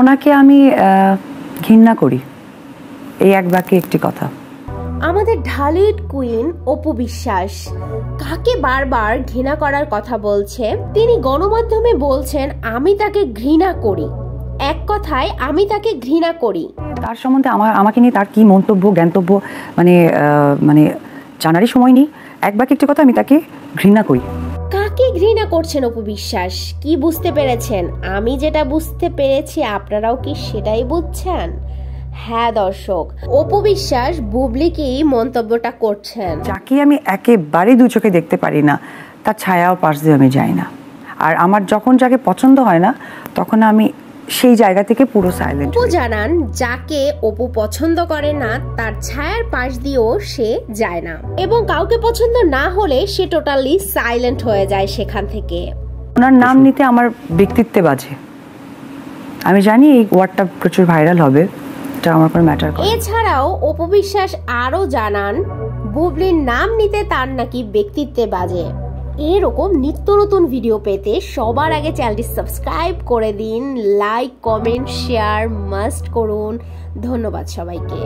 ওনাকে আমি ঘৃণা করি, এই এক বাক্যে একটি কথা। আমাদের ঢালিউড কুইন অপু বিশ্বাস কাকে বারবার ঘৃণা করার কথা বলছে? তিনি গণমাধ্যমে বলছেন আমি তাকে ঘৃণা করি, এক কথায় আমি তাকে ঘৃণা করি। তার সম্বন্ধে আমাকে নিয়ে তার কি মন্তব্য জ্ঞাতব্য মানে জানারই সময় নেই। এক বাক্যে একটি কথা, আমি তাকে ঘৃণা করি। কাকে ঘৃণা করছেন অপু বিশ্বাস? কি বুঝতে পেরেছেন? আমি যেটা বুঝতে পেরেছি আপনারাও কি সেটাই বুঝছেন? হ্যাঁ দর্শক, অপু বিশ্বাস বুবলিকেই মন্তব্যটা করছেন। যাকে আমি একেবারেই দু চোখে দেখতে পারি না, তার ছায়াও পাশ দিয়ে আমি যাই না। আর আমার যখন যাকে পছন্দ হয় না, তখন আমি সেই জায়গা থেকে পুরো সাইলেন্ট। অপু জানান যাকে অপু পছন্দ করে না, তার ছায়ার পাশ দিয়েও সে যায় না, এবং কাউকে পছন্দ না হলে সে টোটালি সাইলেন্ট হয়ে যায় সেখান থেকে। ওনার নাম নিতে আমার ব্যক্তিত্বে বাজে। আমি জানি এই ওয়ার্ডটা প্রচুর ভাইরাল হবে, এটা আমার কোনো ম্যাটার করে। এছাড়াও অপু বিশ্বাস আরো জানান বুবলির নাম নিতে তার নাকি ব্যক্তিত্বে বাজে। এরকম নিত্য নতুন ভিডিও পেতে সবার আগে চ্যানেলটি সাবস্ক্রাইব করে দিন, লাইক কমেন্ট শেয়ার মাস্ট করুন। ধন্যবাদ সবাইকে।